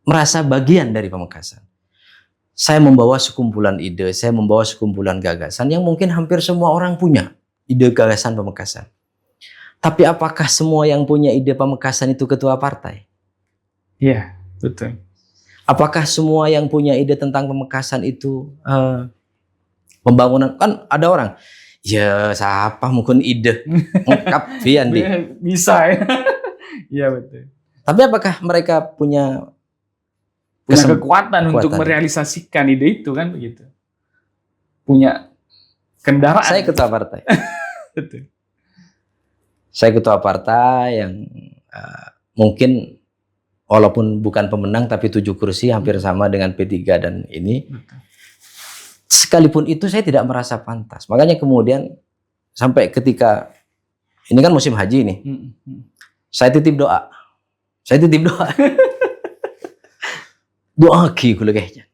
merasa bagian dari Pamekasan. Saya membawa sekumpulan ide, saya membawa sekumpulan gagasan yang mungkin hampir semua orang punya ide gagasan Pamekasan. Tapi apakah semua yang punya ide Pamekasan itu ketua partai?
Iya, betul.
Apakah semua yang punya ide tentang Pamekasan itu pembangunan? Kan ada orang, ya siapa mungkin ide lengkap
bisa ya. Iya betul.
Tapi apakah mereka punya
kekuatan untuk merealisasikan ide itu, kan begitu? Punya kendaraan.
Saya ketua partai.
Betul.
Saya ketua partai yang mungkin walaupun bukan pemenang tapi 7 kursi hampir sama dengan P3 dan ini. Betul. Sekalipun itu saya tidak merasa pantas. Makanya kemudian sampai ketika ini kan musim haji nih. Saya titip doa. Doa kayaknya.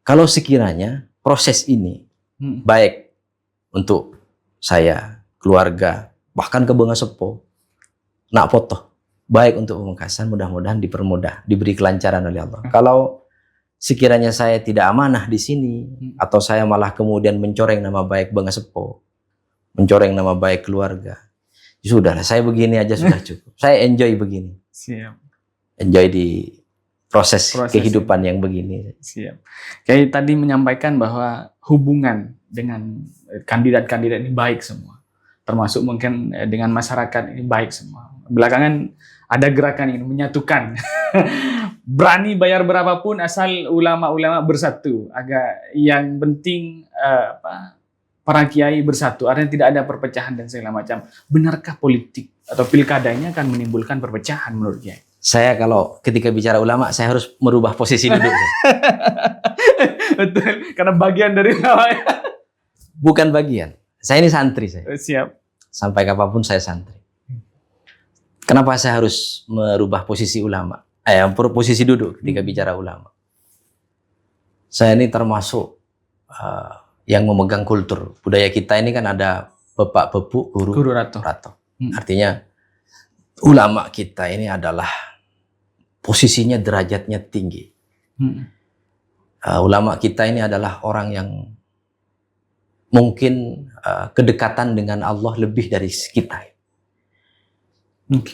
Kalau sekiranya proses ini baik untuk saya, keluarga, bahkan ke Benga Sepo, nak foto, baik untuk Pamekasan, mudah-mudahan dipermudah, diberi kelancaran oleh Allah. Kalau sekiranya saya tidak amanah di sini, atau saya malah kemudian mencoreng nama baik Benga Sepo, mencoreng nama baik keluarga, sudahlah, saya begini aja sudah cukup. Saya enjoy begini.
Siap.
Enjoy di proses kehidupan yang begini.
Siap. Kayak tadi menyampaikan bahwa hubungan dengan kandidat-kandidat ini baik semua. Termasuk mungkin dengan masyarakat ini baik semua. Belakangan ada gerakan ini menyatukan. Berani bayar berapapun asal ulama-ulama bersatu. Yang penting para kiai bersatu. Artinya tidak ada perpecahan dan segala macam. Benarkah politik atau pilkadanya akan menimbulkan perpecahan menurut kiai?
Saya kalau ketika bicara ulama, saya harus merubah posisi duduk.
Betul, karena bagian dari ulama.
Bukan bagian. Saya ini santri saya.
Siap.
Sampai kapanpun saya santri. Kenapa saya harus merubah posisi ulama? Posisi duduk ketika bicara ulama. Saya ini termasuk yang memegang kultur. Budaya kita ini kan ada Bapak Bepu, Guru Rato. Artinya ulama kita ini adalah posisinya, derajatnya tinggi. Ulama kita ini adalah orang yang mungkin kedekatan dengan Allah lebih dari kita.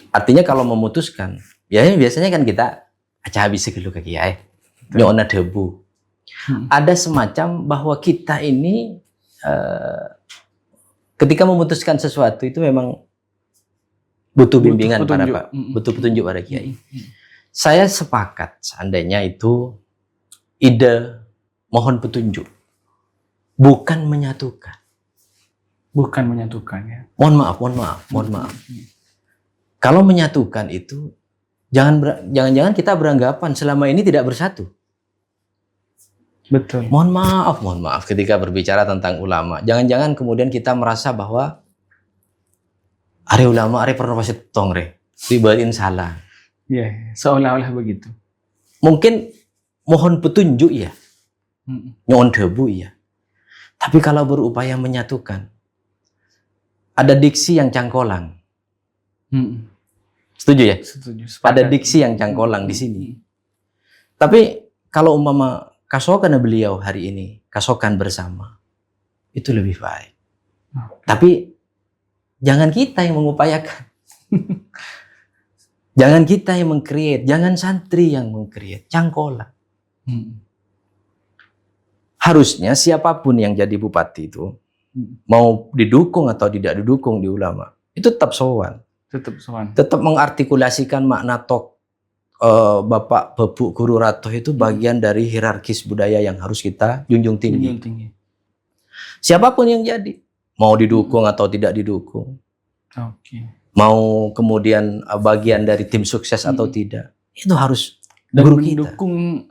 Artinya kalau memutuskan, ya biasanya kan kita aja habis segelu ke kiai, nyona debu. Ada semacam bahwa kita ini ketika memutuskan sesuatu itu memang butuh bimbingan butuh petunjuk pada kiai. Saya sepakat seandainya itu ide mohon petunjuk bukan menyatukan.
Bukan menyatukan ya.
Mohon maaf. Kalau menyatukan itu, jangan-jangan kita beranggapan selama ini tidak bersatu.
Betul.
Mohon maaf ketika berbicara tentang ulama. Jangan-jangan kemudian kita merasa bahwa are ulama, are pernah pasti tongre, dibatin salah.
Ya, seolah-olah begitu.
Mungkin mohon petunjuk ya, nyon debu ya. Tapi kalau berupaya menyatukan, ada diksi yang cangkolang. Setuju ya?
Setuju.
Ada diksi yang cangkolang di sini. Tapi kalau umpama kasokan beliau hari ini, kasokan bersama, itu lebih baik. Tapi jangan kita yang mengupayakan. Jangan kita yang meng-create, jangan santri yang meng-create, cangkolang. Harusnya siapapun yang jadi bupati itu, mau didukung atau tidak didukung di ulama, itu tetap sowan. Tetap mengartikulasikan makna Bapak Babu Guru Ratoh itu bagian dari hierarkis budaya yang harus kita junjung tinggi. Siapapun yang jadi, mau didukung atau tidak didukung, mau kemudian bagian dari tim sukses atau tidak, itu harus
dan
guru
mendukung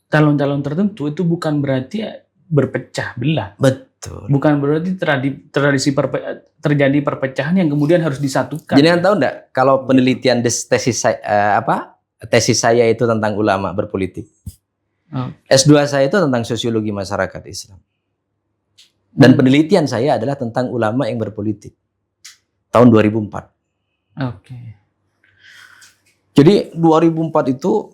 calon-calon tertentu itu bukan berarti berpecah belah.
Betul.
Bukan berarti terjadi perpecahan yang kemudian harus disatukan.
Jadi kan tahu enggak kalau penelitian tesis saya itu tentang ulama berpolitik. S2 saya itu tentang sosiologi masyarakat Islam. Dan penelitian saya adalah tentang ulama yang berpolitik. Tahun 2004. Jadi 2004 itu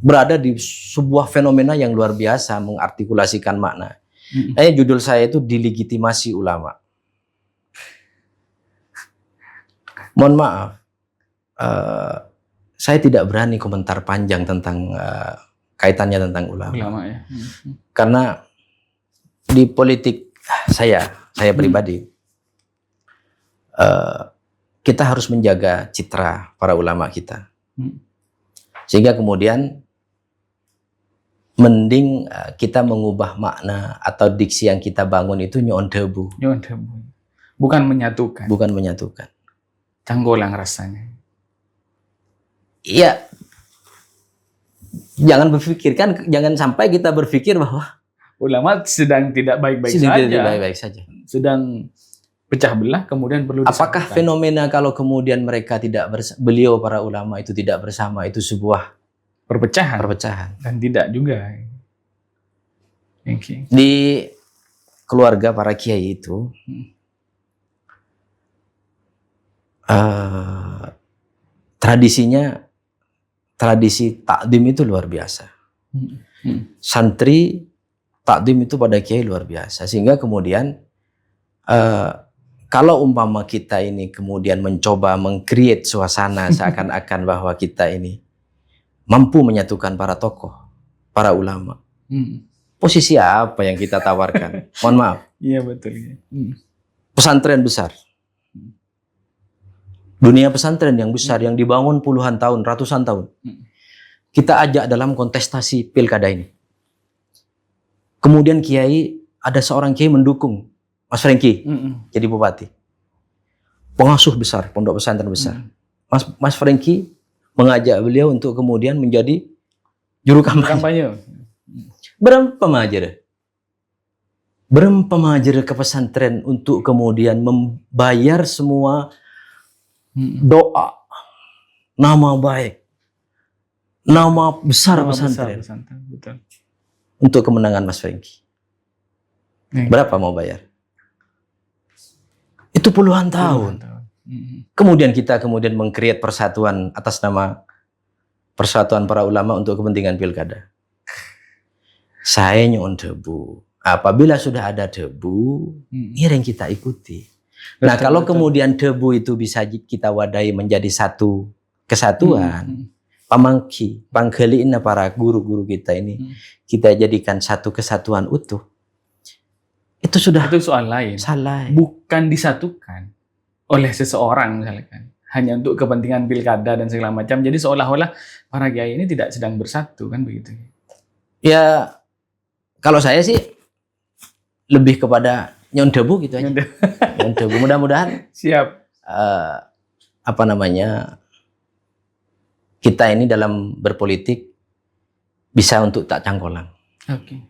berada di sebuah fenomena yang luar biasa mengartikulasikan makna. Judul saya itu delegitimasi ulama. Mohon maaf, saya tidak berani komentar panjang tentang kaitannya tentang ulama
ya.
Karena di politik saya pribadi, kita harus menjaga citra para ulama kita. Sehingga kemudian mending kita mengubah makna atau diksi yang kita bangun itu nyon debu.
Bukan menyatukan.
Canggolang rasanya. Iya. Jangan sampai kita berpikir bahwa
ulama sedang tidak baik-baik saja. Sedang pecah belah, kemudian perlu disatukan.
Apakah fenomena kalau kemudian mereka beliau para ulama itu tidak bersama itu sebuah perpecahan?
Dan tidak juga.
Di keluarga para kiai itu tradisi takdim itu luar biasa. Santri takdim itu pada kiai luar biasa. Sehingga kemudian kalau umpama kita ini kemudian mencoba meng-create suasana seakan-akan bahwa kita ini mampu menyatukan para tokoh, para ulama. Posisi apa yang kita tawarkan? Mohon maaf.
Iya betul.
Pesantren besar. Dunia pesantren yang besar yang dibangun puluhan tahun, ratusan tahun. Kita ajak dalam kontestasi pilkada ini. Kemudian ada seorang kiai mendukung Mas Franky jadi bupati. Pengasuh besar, pondok pesantren besar. Mas Franky mengajak beliau untuk kemudian menjadi juru kampanye. Berapa majer ke pesantren untuk kemudian membayar semua doa, nama baik, nama besar pesantren.
Betul.
Untuk kemenangan Mas Franky. Berapa mau bayar? Itu puluhan tahun. Kemudian kita meng-create persatuan atas nama persatuan para ulama untuk kepentingan pilkada. Saya nyon debu. Apabila sudah ada debu, yang kita ikuti. Nah, kalau kemudian debu itu bisa kita wadai menjadi satu kesatuan, panggeliin para guru-guru kita ini, kita jadikan satu kesatuan utuh. Itu soal lain.
Bukan disatukan oleh seseorang misalkan. hanya untuk kepentingan pilkada dan segala macam. Jadi seolah-olah para kiai ini tidak sedang bersatu, kan begitu?
Ya, kalau saya sih lebih kepada nyon debu gitu aja. Nyon debu. Mudah-mudahan
Siap.
Kita ini dalam berpolitik bisa untuk tak cangkolang.
Oke.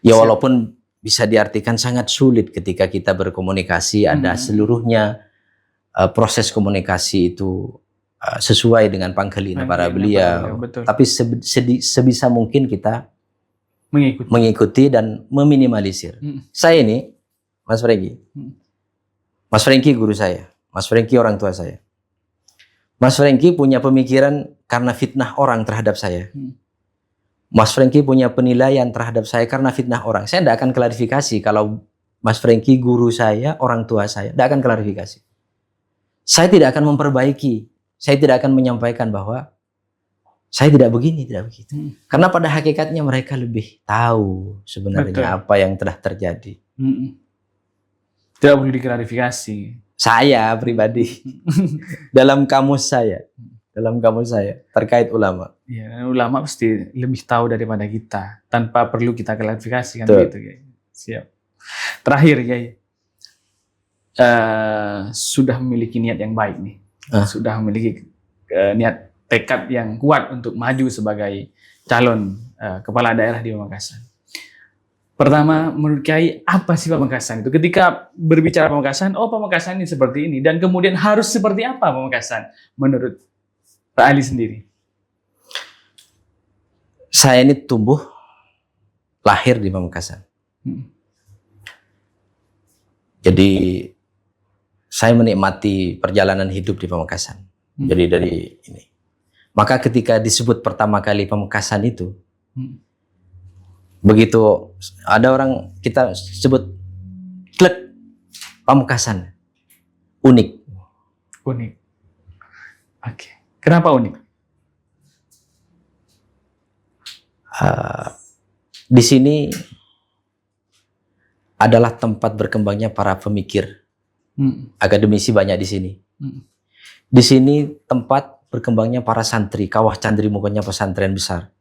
Ya walaupun bisa diartikan sangat sulit ketika kita berkomunikasi, ada seluruhnya proses komunikasi itu sesuai dengan pangkalina para beliau.
Betul.
Tapi sebisa mungkin kita mengikuti dan meminimalisir. Saya ini, Mas Franky guru saya, Mas Franky orang tua saya. Mas Franky punya pemikiran karena fitnah orang terhadap saya. Mas Franky punya penilaian terhadap saya karena fitnah orang. Saya tidak akan klarifikasi kalau Mas Franky guru saya, orang tua saya. Tidak akan klarifikasi. Saya tidak akan memperbaiki. Saya tidak akan menyampaikan bahwa saya tidak begini, tidak begitu. Karena pada hakikatnya mereka lebih tahu sebenarnya apa yang telah terjadi.
Tidak perlu diklarifikasi.
Saya pribadi dalam kamus saya terkait ulama.
Ya, ulama pasti lebih tahu daripada kita tanpa perlu kita klarifikasi, kan begitu, ya. Siap. Terakhir, ya, sudah memiliki niat yang baik nih, sudah memiliki niat tekad yang kuat untuk maju sebagai calon kepala daerah di Pamekasan. Pertama, menurut Kiai, apa sih Pamekasan itu? Ketika berbicara Pamekasan, oh Pamekasan ini seperti ini, dan kemudian harus seperti apa Pamekasan menurut Pak Ali sendiri?
Saya ini tumbuh, lahir di Pamekasan. Jadi saya menikmati perjalanan hidup di Pamekasan. Jadi dari ini. Maka ketika disebut pertama kali Pamekasan itu, begitu ada orang kita sebut klek Pamekasan, unik.
Unik. Oke. Kenapa unik?
Di sini adalah tempat berkembangnya para pemikir, akademisi banyak di sini. Di sini tempat berkembangnya para santri, kawah candri mukanya pesantren besar.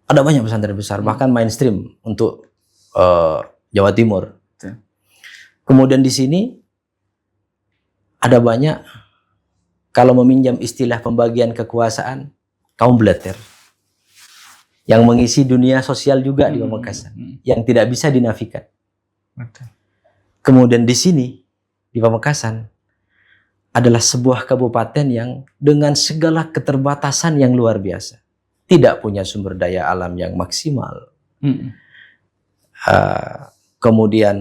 Ada banyak pesantren besar, bahkan mainstream untuk Jawa Timur. Kemudian di sini ada banyak, kalau meminjam istilah pembagian kekuasaan, kaum beleter yang mengisi dunia sosial juga di Pamekasan, yang tidak bisa dinafikan. Kemudian di sini, di Pamekasan, adalah sebuah kabupaten yang dengan segala keterbatasan yang luar biasa. Tidak punya sumber daya alam yang maksimal. Kemudian,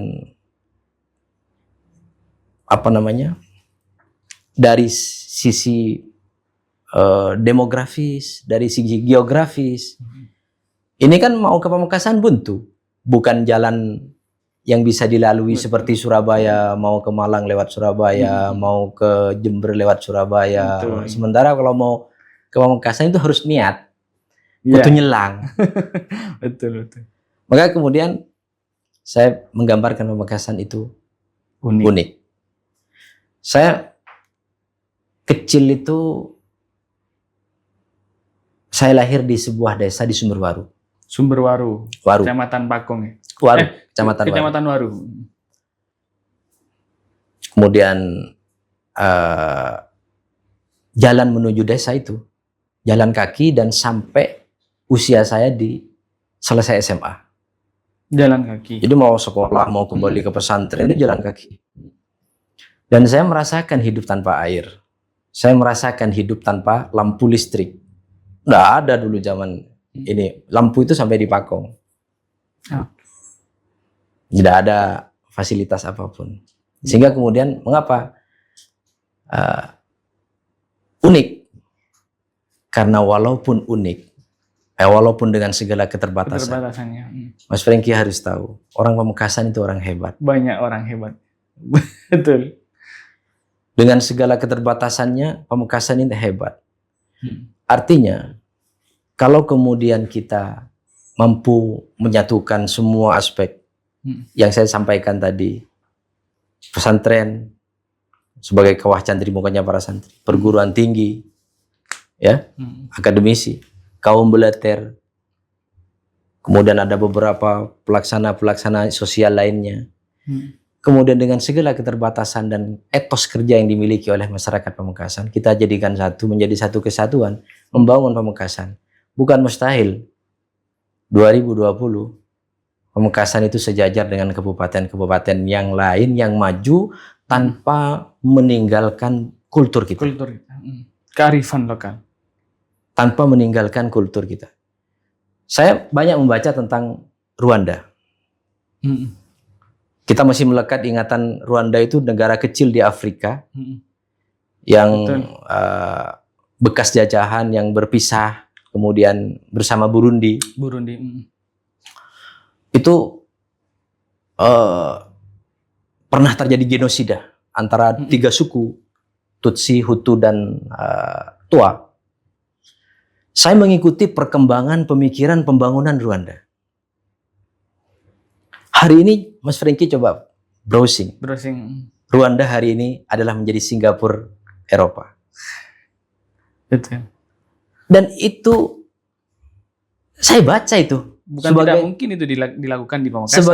dari sisi demografis, dari segi geografis, ini kan mau ke Pamekasan buntu, bukan jalan yang bisa dilalui seperti Surabaya, mau ke Malang lewat Surabaya, mau ke Jember lewat Surabaya. Sementara kalau mau ke Pamekasan itu harus niat, butuh nyelang.
Betul.
Maka kemudian saya menggambarkan Pamekasan itu unik. Saya kecil itu, saya lahir di sebuah desa di Sumberwaru.
Sumberwaru, Kecamatan Pakong, ya? Kecamatan Waru.
Kemudian jalan menuju desa itu jalan kaki, dan sampai usia saya di selesai SMA.
Jalan kaki.
Jadi mau sekolah, mau kembali ke pesantren itu jalan kaki. Dan saya merasakan hidup tanpa air. Saya merasakan hidup tanpa lampu listrik. Nggak ada dulu zaman ini. Lampu itu sampai di Pakong. Tidak ada fasilitas apapun. Sehingga kemudian mengapa unik? Karena walaupun unik, walaupun dengan segala keterbatasannya, Mas Franky harus tahu, orang Pamekasan itu orang hebat.
Banyak orang hebat. Betul.
Dengan segala keterbatasannya, Pamekasan ini hebat. Artinya, kalau kemudian kita mampu menyatukan semua aspek yang saya sampaikan tadi, pesantren, sebagai kawah cantri mukanya para santri, perguruan tinggi, ya, akademisi, kaum belater, kemudian ada beberapa pelaksana sosial lainnya. Kemudian dengan segala keterbatasan dan etos kerja yang dimiliki oleh masyarakat Pamekasan, kita jadikan menjadi satu kesatuan, membangun Pamekasan. Bukan mustahil 2020 Pamekasan itu sejajar dengan kabupaten-kabupaten yang lain yang maju tanpa meninggalkan kultur kita.
Kearifan lokal.
Tanpa meninggalkan kultur kita. Saya banyak membaca tentang Rwanda. Kita masih melekat ingatan Rwanda itu negara kecil di Afrika yang bekas jajahan yang berpisah, kemudian bersama Burundi. Itu pernah terjadi genosida antara tiga suku, Tutsi, Hutu, dan Tua. Saya mengikuti perkembangan pemikiran pembangunan Rwanda. Hari ini, Mas Franky coba browsing. Rwanda hari ini adalah menjadi Singapura Eropa.
Betul.
Dan itu, saya baca itu.
Bukan tidak mungkin itu dilakukan di Pamekasan.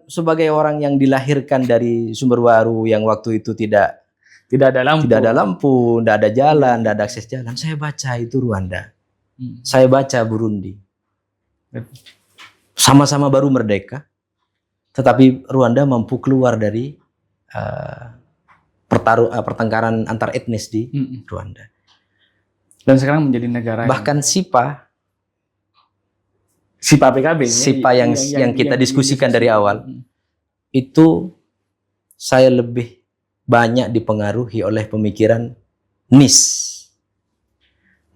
Sebagai orang yang dilahirkan dari sumber baru yang waktu itu tidak ada lampu, tidak ada jalan, tidak ada akses jalan. Saya baca itu Rwanda. Saya baca Burundi. Sama-sama baru merdeka. Tetapi Rwanda mampu keluar dari pertengkaran antar etnis di Rwanda.
Dan sekarang menjadi negara.
Bahkan SIPA
PKB.
SIPA yang kita diskusikan dari awal. Itu saya lebih banyak dipengaruhi oleh pemikiran NIS.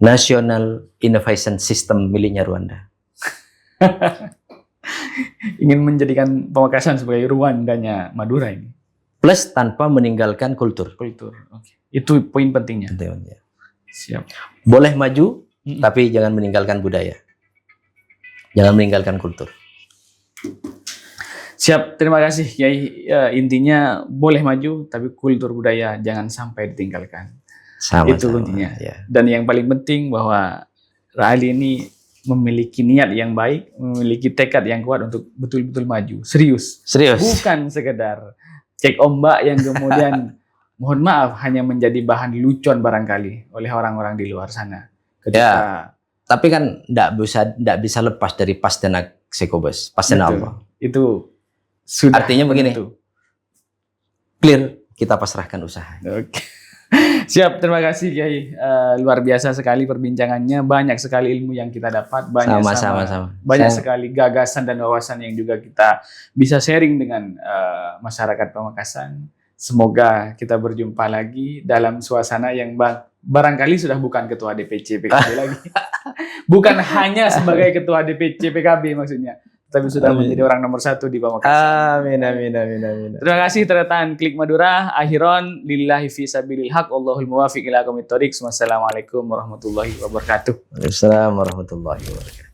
National Innovation System miliknya Rwanda.
Ingin menjadikan Pamekasan sebagai Rwandanya Madura ini.
Plus tanpa meninggalkan kultur.
Oke. Itu poin pentingnya. Siap.
Boleh maju, tapi jangan meninggalkan budaya. Jangan meninggalkan kultur.
Siap, terima kasih Kiai. Intinya boleh maju, tapi kultur budaya jangan sampai ditinggalkan. Itu kuncinya. Ya. Dan yang paling penting bahwa Rahali ini memiliki niat yang baik, memiliki tekad yang kuat untuk betul-betul maju. Serius. Bukan sekedar cek ombak yang kemudian mohon maaf hanya menjadi bahan lucuan barangkali oleh orang-orang di luar sana.
Tapi kan tidak bisa lepas dari pastenak sekobes, pasten Allah.
Itu sudah.
Artinya begini. Clear, kita pasrahkan usaha.
Oke. Siap, terima kasih Kiai. Luar biasa sekali perbincangannya, banyak sekali ilmu yang kita dapat, banyak sekali gagasan dan wawasan yang juga kita bisa sharing dengan masyarakat Pamekasan. Semoga kita berjumpa lagi dalam suasana yang barangkali sudah bukan ketua DPC PKB lagi. Bukan hanya sebagai ketua DPC PKB maksudnya, tapi sudah menjadi orang nomor 1 di Pamekasan.
Amin.
Terima kasih ternyata Klik Madura. Akhiron lillahi fi sabilil haq. Allahul muwafiq ila aqwamit thoriq. Wassalamualaikum warahmatullahi wabarakatuh.
Waalaikumsalam warahmatullahi wabarakatuh.